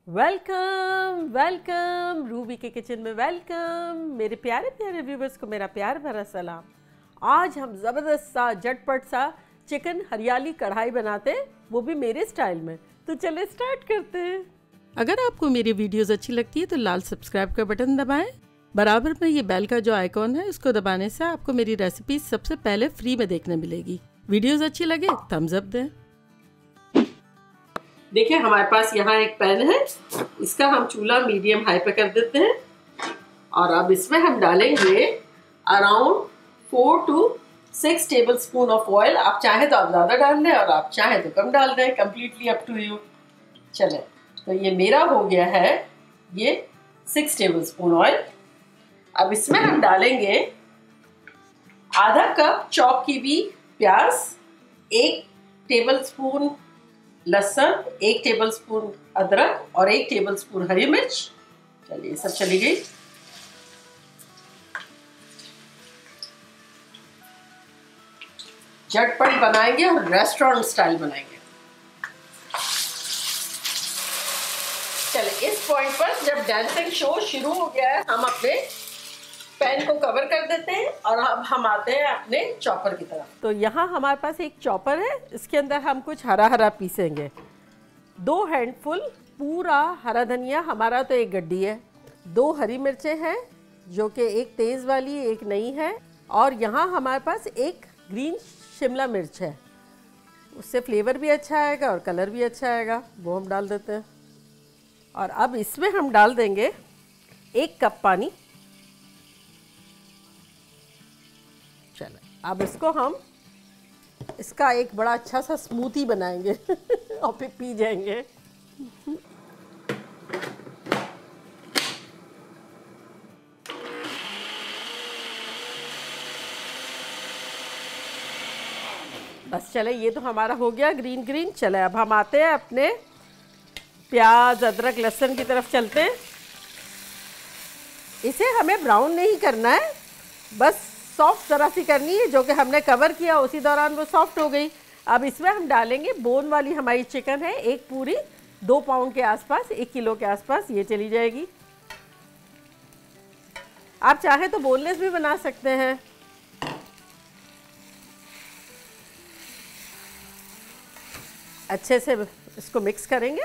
Welcome welcome Ruby के kitchen में welcome. मेरे प्यारे प्यारे व्यूवर्स को मेरा प्यार भरा सलाम। आज हम ज़बरदस्त सा झटपट सा चिकन हरियाली कढ़ाई बनाते हैं, वो भी मेरे स्टाइल में। तो चले स्टार्ट करते हैं। अगर आपको मेरी वीडियोस अच्छी लगती है तो लाल सब्सक्राइब का बटन दबाएं। बराबर में ये बेल का जो आइकॉन है इसको दबाने से आपको मेरी रेसिपी सबसे पहले फ्री में देखने मिलेगी। वीडियोस अच्छी लगे थम्स अप दें। देखिए हमारे पास यहाँ एक पैन है, इसका हम चूल्हा मीडियम हाई पे कर देते हैं और अब इसमें हम डालेंगे around 4 to 6 table spoon of oil. आप चाहे तो आप ज़्यादा डाल दें और आप चाहे तो कम डाल दें, कम्प्लीटली अप टू यू। चले, तो ये मेरा हो गया है ये 6 टेबल स्पून ऑयल। अब इसमें हम डालेंगे आधा कप चॉप की हुई प्याज, 1 टेबल स्पून लहसुन, 1 टेबल स्पून अदरक और 1 टेबल स्पून हरी मिर्च। चलिए सब चली गई। झटपट बनाएंगे और रेस्टोरेंट स्टाइल बनाएंगे। चलिए इस पॉइंट पर जब डांसिंग शो शुरू हो गया है हम अपने पैन को कवर कर देते हैं और अब हम आते हैं अपने चॉपर की तरफ। तो यहाँ हमारे पास एक चॉपर है, इसके अंदर हम कुछ हरा हरा पीसेंगे। 2 हैंडफुल पूरा हरा धनिया, हमारा तो एक गड्डी है। 2 हरी मिर्चें हैं जो कि एक तेज़ वाली एक नई है, और यहाँ हमारे पास एक ग्रीन शिमला मिर्च है, उससे फ्लेवर भी अच्छा आएगा और कलर भी अच्छा आएगा, वो हम डाल देते हैं। और अब इसमें हम डाल देंगे 1 कप पानी। चलो अब इसको हम इसका एक बड़ा अच्छा सा स्मूथी बनाएंगे और फिर पी जाएंगे। बस चले, ये तो हमारा हो गया ग्रीन ग्रीन। चले अब हम आते हैं अपने प्याज अदरक लहसुन की तरफ चलते हैं। इसे हमें ब्राउन नहीं करना है, बस सॉफ्ट ज़रा सी करनी है। जो कि हमने कवर किया उसी दौरान वो सॉफ्ट हो गई। अब इसमें हम डालेंगे बोन वाली हमारी चिकन है, एक पूरी 2 पाउंड के आसपास, 1 किलो के आसपास ये चली जाएगी। आप चाहे तो बोनलेस भी बना सकते हैं। अच्छे से इसको मिक्स करेंगे।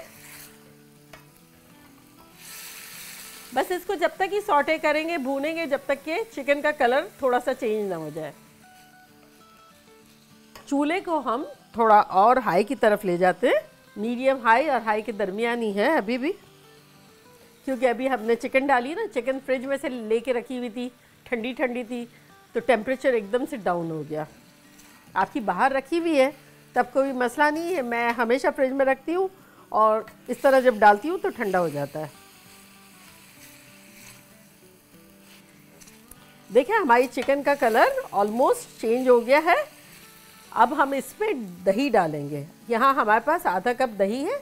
बस इसको जब तक ही सॉटे करेंगे, भूनेंगे, जब तक कि चिकन का कलर थोड़ा सा चेंज ना हो जाए। चूल्हे को हम थोड़ा और हाई की तरफ ले जाते हैं। मीडियम हाई और हाई के दरमियानी है अभी भी, क्योंकि अभी हमने चिकन डाली ना, चिकन फ्रिज में से लेके रखी हुई थी, ठंडी ठंडी थी, तो टेम्परेचर एकदम से डाउन हो गया। आपकी बाहर रखी हुई है तब कोई मसला नहीं है, मैं हमेशा फ्रिज में रखती हूँ और इस तरह जब डालती हूँ तो ठंडा हो जाता है। देखिए हमारी चिकन का कलर ऑलमोस्ट चेंज हो गया है। अब हम इसमें दही डालेंगे। यहाँ हमारे पास आधा कप दही है,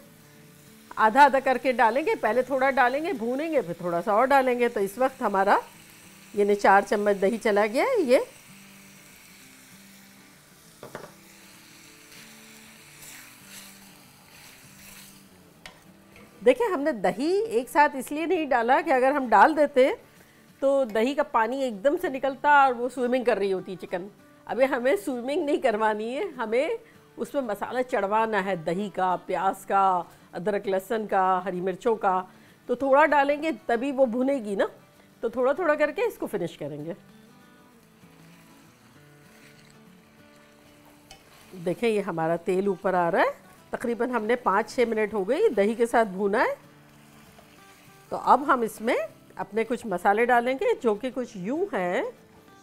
आधा आधा करके डालेंगे। पहले थोड़ा डालेंगे, भूनेंगे, फिर थोड़ा सा और डालेंगे। तो इस वक्त हमारा ये 4 चम्मच दही चला गया है। ये देखिए हमने दही एक साथ इसलिए नहीं डाला कि अगर हम डाल देते तो दही का पानी एकदम से निकलता और वो स्विमिंग कर रही होती चिकन। अभी हमें स्विमिंग नहीं करवानी है, हमें उसमें मसाला चढ़वाना है, दही का, प्याज का, अदरक लहसुन का, हरी मिर्चों का। तो थोड़ा डालेंगे तभी वो भुनेगी ना, तो थोड़ा थोड़ा करके इसको फिनिश करेंगे। देखें ये हमारा तेल ऊपर आ रहा है। तकरीबन हमने 5-6 मिनट हो गई दही के साथ भूना है। तो अब हम इसमें अपने कुछ मसाले डालेंगे, जो कि कुछ यूँ हैं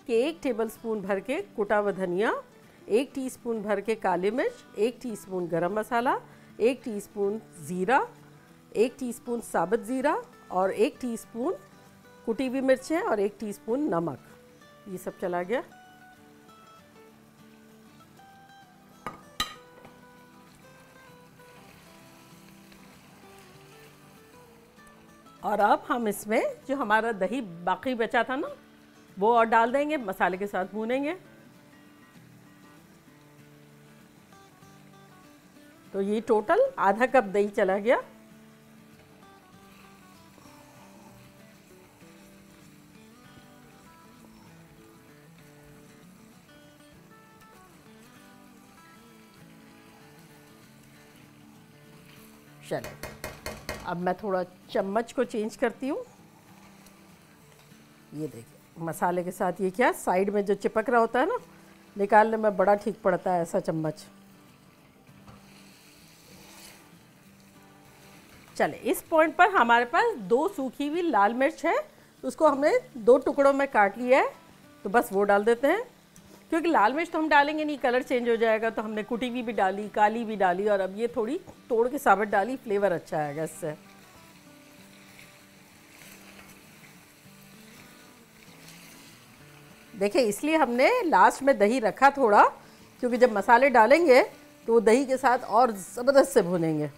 कि 1 टेबलस्पून भर के कुटा हुआ धनिया, 1 टीस्पून भर के काली मिर्च, 1 टीस्पून गरम मसाला, 1 टीस्पून ज़ीरा, 1 टीस्पून साबुत ज़ीरा और 1 टीस्पून कुटी हुई मिर्चें और 1 टीस्पून नमक। ये सब चला गया। और अब हम इसमें जो हमारा दही बाकी बचा था ना, वो और डाल देंगे, मसाले के साथ भूनेंगे। तो ये टोटल आधा कप दही चला गया। चले अब मैं थोड़ा चम्मच को चेंज करती हूँ। ये देखिए मसाले के साथ ये क्या साइड में जो चिपक रहा होता है ना, निकालने में बड़ा ठीक पड़ता है ऐसा चम्मच। चले इस पॉइंट पर हमारे पास 2 सूखी हुई लाल मिर्च है, उसको हमने 2 टुकड़ों में काट लिया है, तो बस वो डाल देते हैं। क्योंकि लाल मिर्च तो हम डालेंगे नहीं, कलर चेंज हो जाएगा, तो हमने कुटी हुई भी डाली, काली भी डाली, और अब ये थोड़ी तोड़ के साबुत डाली, फ्लेवर अच्छा आएगा इससे। देखिए इसलिए हमने लास्ट में दही रखा थोड़ा, क्योंकि जब मसाले डालेंगे तो वो दही के साथ और ज़बरदस्त से भुनेंगे।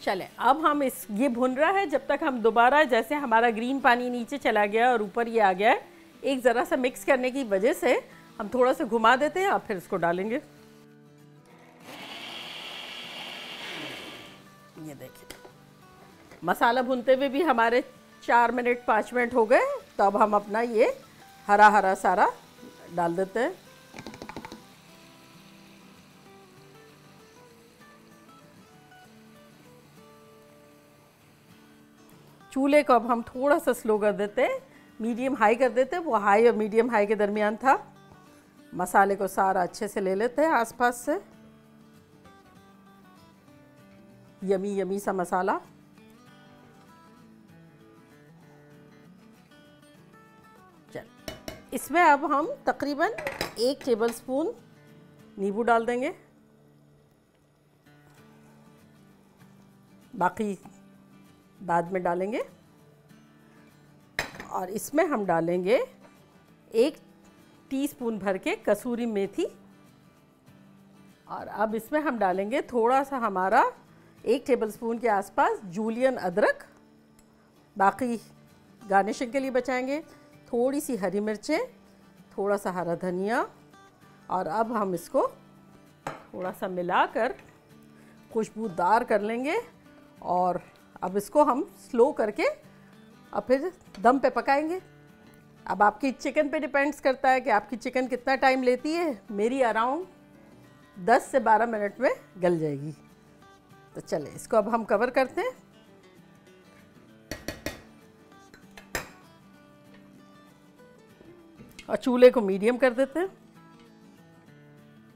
चले अब हम ये भुन रहा है जब तक हम दोबारा, जैसे हमारा ग्रीन पानी नीचे चला गया और ऊपर ये आ गया है, एक ज़रा सा मिक्स करने की वजह से हम थोड़ा सा घुमा देते हैं और फिर इसको डालेंगे। ये देखिए मसाला भुनते हुए भी हमारे 4 मिनट 5 मिनट हो गए, तो अब हम अपना ये हरा हरा सारा डाल देते हैं। चूल्हे को अब हम थोड़ा सा स्लो कर देते हैं, मीडियम हाई कर देते हैं, वो हाई और मीडियम हाई के दरमियान था। मसाले को सारा अच्छे से ले लेते हैं आसपास से, यमी यमी सा मसाला। चल इसमें अब हम तकरीबन 1 टेबलस्पून नींबू डाल देंगे, बाकी बाद में डालेंगे। और इसमें हम डालेंगे 1 टीस्पून भर के कसूरी मेथी, और अब इसमें हम डालेंगे थोड़ा सा हमारा 1 टेबलस्पून के आसपास जूलियन अदरक, बाकी गार्निशिंग के लिए बचाएंगे। थोड़ी सी हरी मिर्चें, थोड़ा सा हरा धनिया, और अब हम इसको थोड़ा सा मिलाकर खुशबूदार कर लेंगे। और अब इसको हम स्लो करके और फिर दम पे पकाएंगे। अब आपकी चिकन पे डिपेंड्स करता है कि आपकी चिकन कितना टाइम लेती है। मेरी अराउंड 10 से 12 मिनट में गल जाएगी। तो चले इसको अब हम कवर करते हैं। और चूल्हे को मीडियम कर देते हैं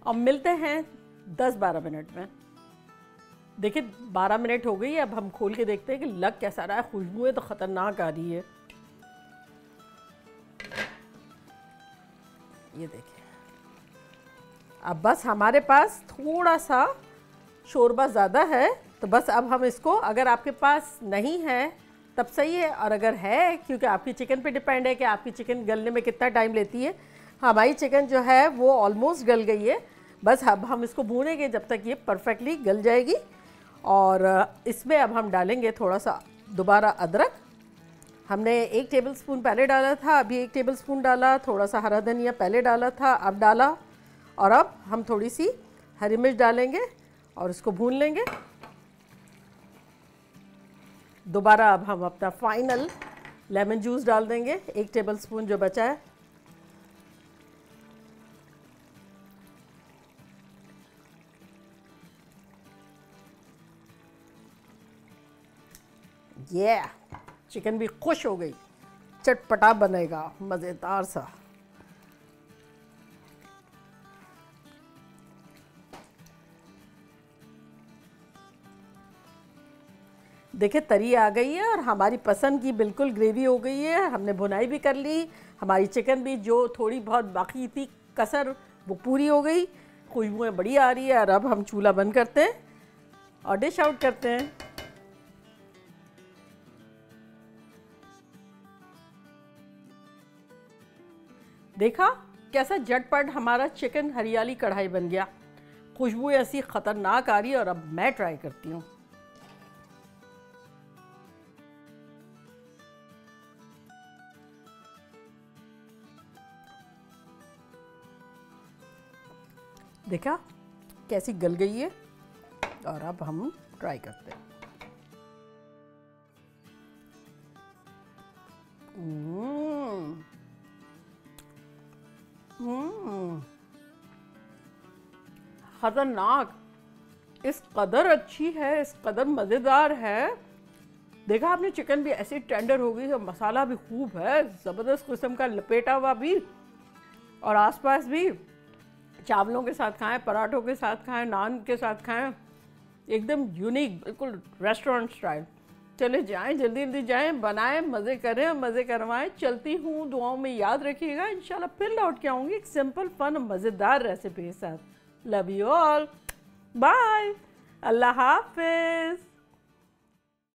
और मिलते हैं 10-12 मिनट में। देखिए 12 मिनट हो गई, अब हम खोल के देखते हैं कि लग कैसा रहा है। खुशबुएं तो ख़तरनाक आ रही है। ये देखिए अब बस हमारे पास थोड़ा सा शोरबा ज़्यादा है, तो बस अब हम इसको, अगर आपके पास नहीं है तब सही है, और अगर है, क्योंकि आपकी चिकन पे डिपेंड है कि आपकी चिकन गलने में कितना टाइम लेती है। हमारी चिकन जो है वो ऑलमोस्ट गल गई है, बस अब हम इसको भूनेंगे जब तक ये परफेक्टली गल जाएगी। और इसमें अब हम डालेंगे थोड़ा सा दोबारा अदरक। हमने 1 टेबलस्पून पहले डाला था, अभी 1 टेबलस्पून डाला। थोड़ा सा हरा धनिया पहले डाला था, अब डाला। और अब हम थोड़ी सी हरी मिर्च डालेंगे और इसको भून लेंगे। दोबारा अब हम अपना फाइनल लेमन जूस डाल देंगे, 1 टेबलस्पून जो बचा है। ये चिकन भी खुश हो गई, चटपटा बनेगा, मज़ेदार सा। देखिए तरी आ गई है और हमारी पसंद की बिल्कुल ग्रेवी हो गई है। हमने भुनाई भी कर ली, हमारी चिकन भी जो थोड़ी बहुत बाकी थी कसर वो पूरी हो गई। खुशबुएं बड़ी आ रही है। और अब हम चूल्हा बंद करते हैं और डिश आउट करते हैं। देखा कैसा झटपट हमारा चिकन हरियाली कढ़ाई बन गया। खुशबू ऐसी खतरनाक आ रही है। और अब मैं ट्राई करती हूँ। देखा कैसी गल गई है। और अब हम ट्राई करते हैं। खतरनाक, इस कदर अच्छी है, इस कदर मज़ेदार है। देखा आपने, चिकन भी ऐसे टेंडर हो गई, और मसाला भी खूब है, ज़बरदस्त किस्म का लपेटा हुआ भी, और आसपास भी चावलों के साथ खाएं, पराठों के साथ खाएं, नान के साथ खाएं, एकदम यूनिक, बिल्कुल रेस्टोरेंट स्टाइल। चले जाएं, जल्दी जल्दी जाएं, बनाएं, मज़े करें और मज़े करवाएं। चलती हूँ, दुआओं में याद रखिएगा। इंशाल्लाह फिर लौट के आऊँगी एक सिंपल फन मज़ेदार रेसिपी के साथ। लव यू ऑल, बाय, अल्लाह हाफिज़।